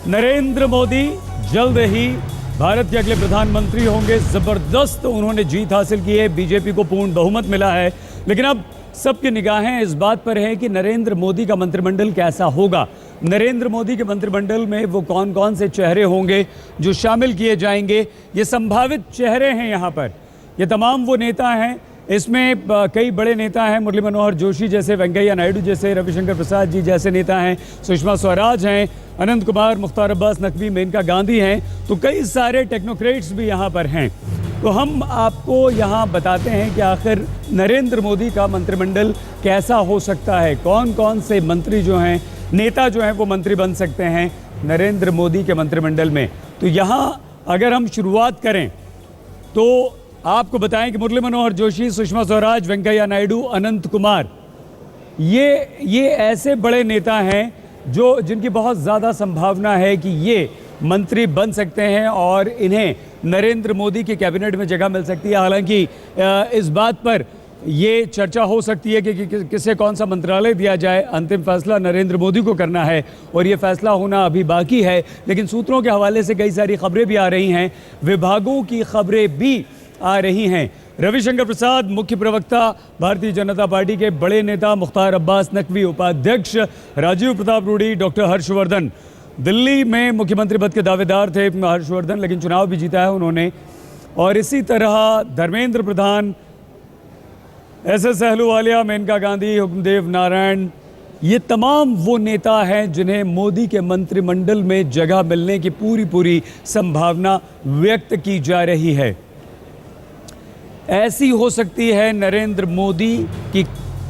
नरेंद्र मोदी जल्द ही भारत के अगले प्रधानमंत्री होंगे। जबरदस्त उन्होंने जीत हासिल की है, बीजेपी को पूर्ण बहुमत मिला है। लेकिन अब सबकी निगाहें इस बात पर है कि नरेंद्र मोदी का मंत्रिमंडल कैसा होगा। नरेंद्र मोदी के मंत्रिमंडल में वो कौन कौन से चेहरे होंगे जो शामिल किए जाएंगे। ये संभावित चेहरे हैं यहाँ पर, ये तमाम वो नेता हैं। इसमें कई बड़े नेता हैं, मुरली मनोहर जोशी जैसे, वेंकैया नायडू जैसे, रविशंकर प्रसाद जी जैसे नेता हैं, सुषमा स्वराज हैं, अनंत कुमार, मुख्तार अब्बास नकवी, मेनका गांधी हैं। तो कई सारे टेक्नोक्रेट्स भी यहाँ पर हैं। तो हम आपको यहाँ बताते हैं कि आखिर नरेंद्र मोदी का मंत्रिमंडल कैसा हो सकता है, कौन कौन से मंत्री जो हैं, नेता जो हैं वो मंत्री बन सकते हैं नरेंद्र मोदी के मंत्रिमंडल में। तो यहाँ अगर हम शुरुआत करें तो आपको बताएं कि मुरली मनोहर जोशी, सुषमा स्वराज, वेंकैया नायडू, अनंत कुमार, ये ऐसे बड़े नेता हैं जिनकी बहुत ज़्यादा संभावना है कि ये मंत्री बन सकते हैं और इन्हें नरेंद्र मोदी की कैबिनेट में जगह मिल सकती है। हालांकि इस बात पर ये चर्चा हो सकती है कि किसे कौन सा मंत्रालय दिया जाए। अंतिम फैसला नरेंद्र मोदी को करना है और ये फैसला होना अभी बाकी है। लेकिन सूत्रों के हवाले से कई सारी खबरें भी आ रही हैं, विभागों की खबरें भी आ रही हैं। रविशंकर प्रसाद, मुख्य प्रवक्ता भारतीय जनता पार्टी के बड़े नेता, मुख्तार अब्बास नकवी उपाध्यक्ष, राजीव प्रताप रूडी, डॉक्टर हर्षवर्धन, दिल्ली में मुख्यमंत्री पद के दावेदार थे हर्षवर्धन, लेकिन चुनाव भी जीता है उन्होंने। और इसी तरह धर्मेंद्र प्रधान, एस अहलूवालिया, मेनका गांधी, हुक्मदेव नारायण, ये तमाम वो नेता हैं जिन्हें मोदी के मंत्रिमंडल में जगह मिलने की पूरी संभावना व्यक्त की जा रही है। ऐसी हो सकती है नरेंद्र मोदी की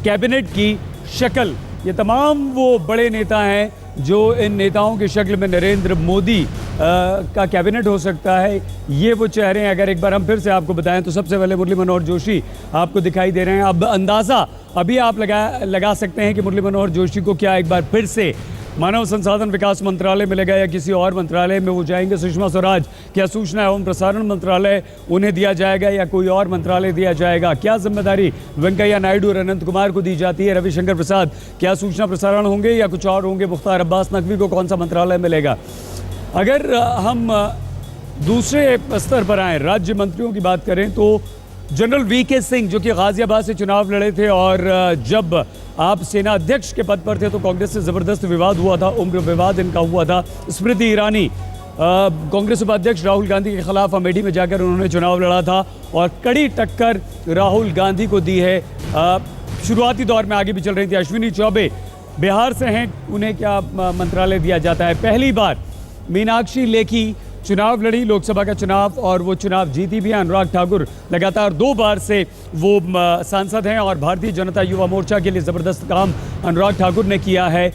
कैबिनेट की शक्ल। ये तमाम वो बड़े नेता हैं जो इन नेताओं की शक्ल में नरेंद्र मोदी का कैबिनेट हो सकता है। ये वो चेहरे हैं। अगर एक बार हम फिर से आपको बताएं तो सबसे पहले मुरली मनोहर जोशी आपको दिखाई दे रहे हैं। अब अंदाज़ा अभी आप लगा सकते हैं कि मुरली मनोहर जोशी को क्या एक बार फिर से मानव संसाधन विकास मंत्रालय मिलेगा या किसी और मंत्रालय में वो जाएंगे। सुषमा स्वराज, क्या सूचना एवं प्रसारण मंत्रालय उन्हें दिया जाएगा या कोई और मंत्रालय दिया जाएगा। क्या जिम्मेदारी वेंकैया नायडू और अनंत कुमार को दी जाती है। रविशंकर प्रसाद, क्या सूचना प्रसारण होंगे या कुछ और होंगे। मुख्तार अब्बास नकवी को कौन सा मंत्रालय मिलेगा। अगर हम दूसरे स्तर पर आए, राज्य मंत्रियों की बात करें तो जनरल वीके सिंह जो कि गाजियाबाद से चुनाव लड़े थे और जब आप सेना अध्यक्ष के पद पर थे तो कांग्रेस से ज़बरदस्त विवाद हुआ था, उम्र विवाद इनका हुआ था। स्मृति ईरानी, कांग्रेस उपाध्यक्ष राहुल गांधी के खिलाफ अमेठी में जाकर उन्होंने चुनाव लड़ा था और कड़ी टक्कर राहुल गांधी को दी है। शुरुआती दौर में आगे भी चल रही थी। अश्विनी चौबे बिहार से हैं, उन्हें क्या मंत्रालय दिया जाता है। पहली बार मीनाक्षी लेखी चुनाव लड़ी, लोकसभा का चुनाव, और वो चुनाव जीती भी है। अनुराग ठाकुर लगातार 2 बार से वो सांसद हैं और भारतीय जनता युवा मोर्चा के लिए ज़बरदस्त काम अनुराग ठाकुर ने किया है।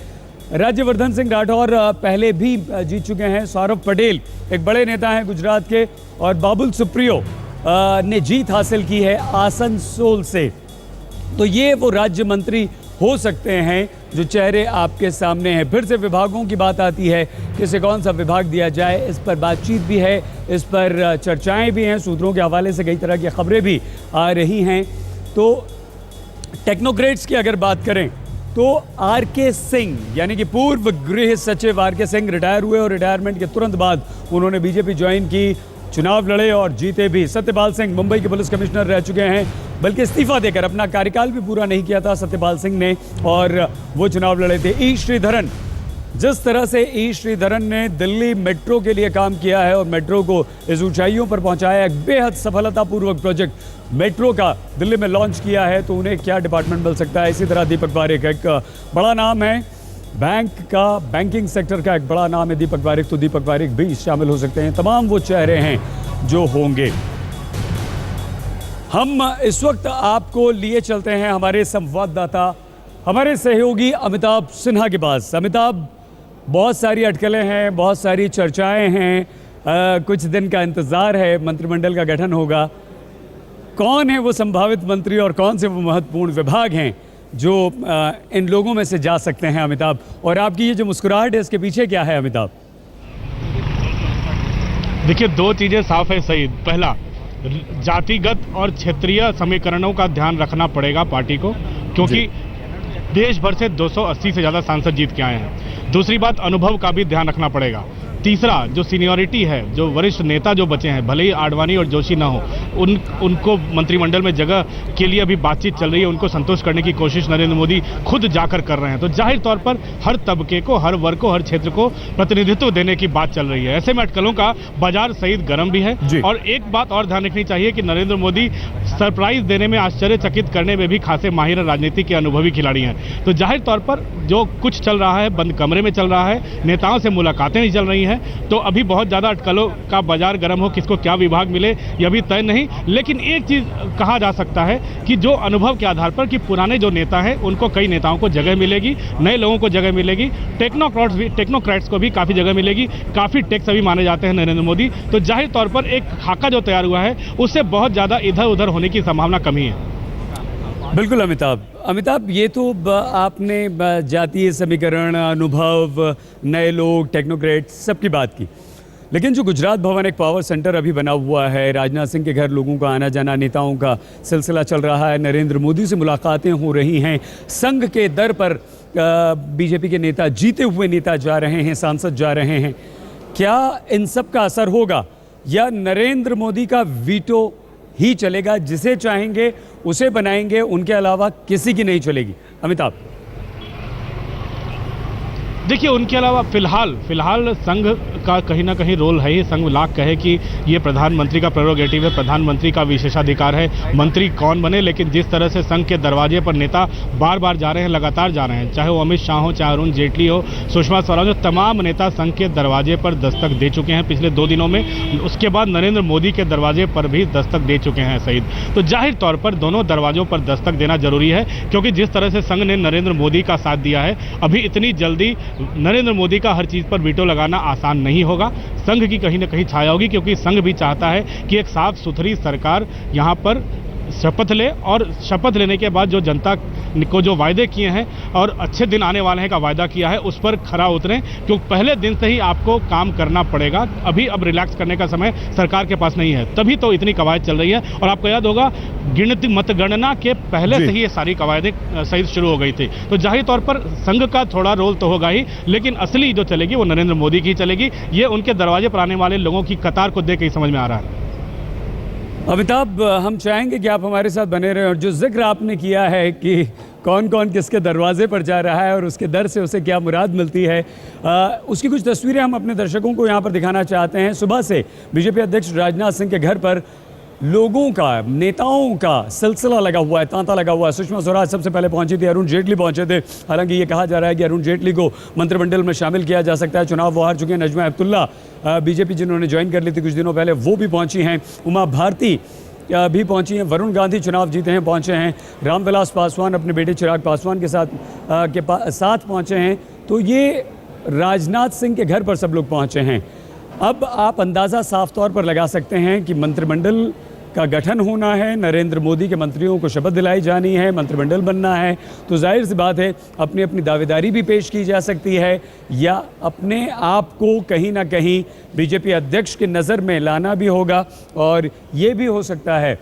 राज्यवर्धन सिंह राठौर पहले भी जीत चुके हैं। सौरभ पटेल एक बड़े नेता हैं गुजरात के, और बाबुल सुप्रियो ने जीत हासिल की है आसनसोल से। तो ये वो राज्य मंत्री हो सकते हैं जो चेहरे आपके सामने हैं। फिर से विभागों की बात आती है, किसे कौन सा विभाग दिया जाए, इस पर बातचीत भी है, इस पर चर्चाएं भी हैं। सूत्रों के हवाले से कई तरह की खबरें भी आ रही हैं। तो टेक्नोक्रेट्स की अगर बात करें तो आर.के. सिंह, यानी कि पूर्व गृह सचिव आर.के. सिंह रिटायर हुए और रिटायरमेंट के तुरंत बाद उन्होंने बीजेपी ज्वाइन की, चुनाव लड़े और जीते भी। सत्यपाल सिंह मुंबई के पुलिस कमिश्नर रह चुके हैं, बल्कि इस्तीफा देकर अपना कार्यकाल भी पूरा नहीं किया था सत्यपाल सिंह ने, और वो चुनाव लड़े थे। ई श्रीधरन, जिस तरह से ई श्रीधरन ने दिल्ली मेट्रो के लिए काम किया है और मेट्रो को इस ऊंचाइयों पर पहुंचाया, एक बेहद सफलतापूर्वक प्रोजेक्ट मेट्रो का दिल्ली में लॉन्च किया है, तो उन्हें क्या डिपार्टमेंट मिल सकता है। इसी तरह दीपक पारेख एक बड़ा नाम है, बैंकिंग सेक्टर का एक बड़ा नाम है दीपक पारेख, तो दीपक पारेख भी शामिल हो सकते हैं। तमाम वो चेहरे हैं जो होंगे। हम इस वक्त आपको लिए चलते हैं हमारे संवाददाता, हमारे सहयोगी अमिताभ सिन्हा के पास। अमिताभ, बहुत सारी अटकलें हैं, बहुत सारी चर्चाएं हैं, कुछ दिन का इंतज़ार है, मंत्रिमंडल का गठन होगा। कौन है वो संभावित मंत्री और कौन से वो महत्वपूर्ण विभाग हैं जो इन लोगों में से जा सकते हैं अमिताभ, और आपकी ये जो मुस्कुराहट है इसके पीछे क्या है अमिताभ? देखिए, 2 चीज़ें साफ है सही। पहला, जातिगत और क्षेत्रीय समीकरणों का ध्यान रखना पड़ेगा पार्टी को, क्योंकि देश भर से 280 से ज़्यादा सांसद जीत के आए हैं। दूसरी बात, अनुभव का भी ध्यान रखना पड़ेगा। तीसरा जो सीनियरिटी है, जो वरिष्ठ नेता जो बचे हैं, भले ही आडवाणी और जोशी ना हो, उनको मंत्रिमंडल में जगह के लिए अभी बातचीत चल रही है, उनको संतुष्ट करने की कोशिश नरेंद्र मोदी खुद जाकर कर रहे हैं। तो जाहिर तौर पर हर तबके को, हर वर्ग को, हर क्षेत्र को प्रतिनिधित्व देने की बात चल रही है। ऐसे में अटकलों का बाजार सईद गर्म भी है। और एक बात और ध्यान रखनी चाहिए कि नरेंद्र मोदी सरप्राइज देने में, आश्चर्यचकित करने में भी खासे माहिर राजनीति के अनुभवी खिलाड़ी हैं। तो जाहिर तौर पर जो कुछ चल रहा है बंद कमरे में चल रहा है, नेताओं से मुलाकातें नहीं चल रही हैं, तो अभी बहुत ज़्यादा अटकलों का बाजार गर्म हो, किसको क्या विभाग मिले यह अभी तय नहीं। लेकिन एक चीज़ कहा जा सकता है कि जो अनुभव के आधार पर कि पुराने जो नेता हैं उनको कई नेताओं को जगह मिलेगी, नए लोगों को जगह मिलेगी, टेक्नोक्रेट्स को भी काफ़ी जगह मिलेगी, काफ़ी टेक्स अभी माने जाते हैं नरेंद्र मोदी। तो जाहिर तौर पर एक खाका जो तैयार हुआ है उससे बहुत ज़्यादा इधर उधर होने की संभावना कमी है। बिल्कुल अमिताभ, ये तो आपने जातीय समीकरण, अनुभव, नए लोग, टेक्नोक्रेट सबकी बात की, लेकिन जो गुजरात भवन एक पावर सेंटर अभी बना हुआ है, राजनाथ सिंह के घर लोगों का आना जाना, नेताओं का सिलसिला चल रहा है, नरेंद्र मोदी से मुलाकातें हो रही हैं, संघ के दर पर बीजेपी के नेता, जीते हुए नेता जा रहे हैं, सांसद जा रहे हैं, क्या इन सब का असर होगा या नरेंद्र मोदी का वीटो ही चलेगा, जिसे चाहेंगे उसे बनाएंगे, उनके अलावा किसी की नहीं चलेगी? अमिताभ, देखिए, उनके अलावा फिलहाल संघ का कहीं ना कहीं रोल है ही। संघ लाख कहे कि ये प्रधानमंत्री का प्रेरोगेटिव है, प्रधानमंत्री का विशेषाधिकार है, मंत्री कौन बने, लेकिन जिस तरह से संघ के दरवाजे पर नेता बार बार जा रहे हैं, लगातार जा रहे हैं, चाहे वो अमित शाह हो, चाहे अरुण जेटली हो, सुषमा स्वराज हो, तमाम नेता संघ के दरवाजे पर दस्तक दे चुके हैं पिछले 2 दिनों में। उसके बाद नरेंद्र मोदी के दरवाजे पर भी दस्तक दे चुके हैं सईद। तो जाहिर तौर पर दोनों दरवाजों पर दस्तक देना जरूरी है, क्योंकि जिस तरह से संघ ने नरेंद्र मोदी का साथ दिया है, अभी इतनी जल्दी नरेंद्र मोदी का हर चीज़ पर वीटो लगाना आसान नहीं होगा। संघ की कहीं ना कहीं छाया होगी, क्योंकि संघ भी चाहता है कि एक साफ सुथरी सरकार यहाँ पर शपथ ले, और शपथ लेने के बाद जो जनता को जो वायदे किए हैं और अच्छे दिन आने वाले हैं का वायदा किया है, उस पर खरा उतरें, क्योंकि पहले दिन से ही आपको काम करना पड़ेगा। अब रिलैक्स करने का समय सरकार के पास नहीं है, तभी तो इतनी कवायद चल रही है। और आपको याद होगा, गिनती मतगणना के पहले से ही ये सारी कवायदें सही शुरू हो गई थी। तो जाहिर तौर पर संघ का थोड़ा रोल तो होगा ही, लेकिन असली जो चलेगी वो नरेंद्र मोदी की चलेगी। ये उनके दरवाजे पर आने वाले लोगों की कतार को देख के ही समझ में आ रहा है। अमिताभ, हम चाहेंगे कि आप हमारे साथ बने रहें, और जो जिक्र आपने किया है कि कौन कौन किसके दरवाजे पर जा रहा है और उसके दर से उसे क्या मुराद मिलती है, उसकी कुछ तस्वीरें हम अपने दर्शकों को यहाँ पर दिखाना चाहते हैं। सुबह से बीजेपी अध्यक्ष राजनाथ सिंह के घर पर लोगों का, नेताओं का सिलसिला लगा हुआ है, तांता लगा हुआ है। सुषमा स्वराज सबसे पहले पहुंची थी, अरुण जेटली पहुंचे थे। हालांकि ये कहा जा रहा है कि अरुण जेटली को मंत्रिमंडल में शामिल किया जा सकता है, चुनाव वो हार चुके हैं। नजमा हेपतुल्ला, बीजेपी जिन्होंने ज्वाइन कर ली थी कुछ दिनों पहले, वो भी पहुंची हैं। उमा भारती भी पहुंची हैं। वरुण गांधी चुनाव जीते हैं, पहुंचे हैं। रामविलास पासवान अपने बेटे चिराग पासवान के साथ पहुंचे हैं। तो ये राजनाथ सिंह के घर पर सब लोग पहुंचे हैं। अब आप अंदाज़ा साफ तौर पर लगा सकते हैं कि मंत्रिमंडल का गठन होना है, नरेंद्र मोदी के मंत्रियों को शपथ दिलाई जानी है, मंत्रिमंडल बनना है, तो जाहिर सी बात है अपनी अपनी दावेदारी भी पेश की जा सकती है, या अपने आप को कहीं ना कहीं बीजेपी अध्यक्ष की नज़र में लाना भी होगा। और ये भी हो सकता है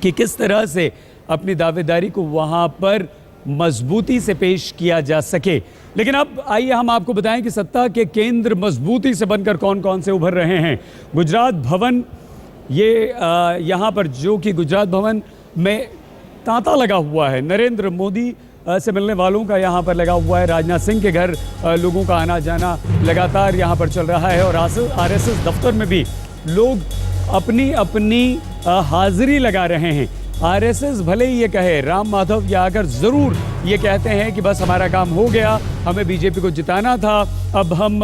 कि किस तरह से अपनी दावेदारी को वहाँ पर मजबूती से पेश किया जा सके। लेकिन अब आइए हम आपको बताएं कि सत्ता के केंद्र मजबूती से बनकर कौन कौन से उभर रहे हैं। गुजरात भवन, ये यहाँ पर जो कि गुजरात भवन में तांता लगा हुआ है, नरेंद्र मोदी से मिलने वालों का यहाँ पर लगा हुआ है। राजनाथ सिंह के घर लोगों का आना जाना लगातार यहाँ पर चल रहा है, और आरएसएस दफ्तर में भी लोग अपनी अपनी हाजिरी लगा रहे हैं। आरएसएस भले ही ये कहे, राम माधव ये आकर ज़रूर ये कहते हैं कि बस हमारा काम हो गया, हमें बीजेपी को जिताना था, अब हम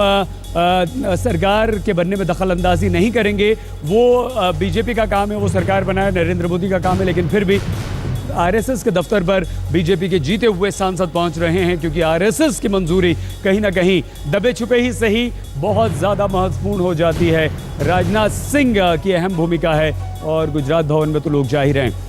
सरकार के बनने में दखल अंदाजी नहीं करेंगे। वो बीजेपी का काम है, वो सरकार बनाए, नरेंद्र मोदी का काम है। लेकिन फिर भी आरएसएस के दफ्तर पर बीजेपी के जीते हुए सांसद पहुंच रहे हैं, क्योंकि आरएसएस की मंजूरी कहीं ना कहीं दबे छुपे ही सही बहुत ज़्यादा महत्वपूर्ण हो जाती है। राजनाथ सिंह की अहम भूमिका है, और गुजरात भवन में तो लोग जा ही रहे हैं।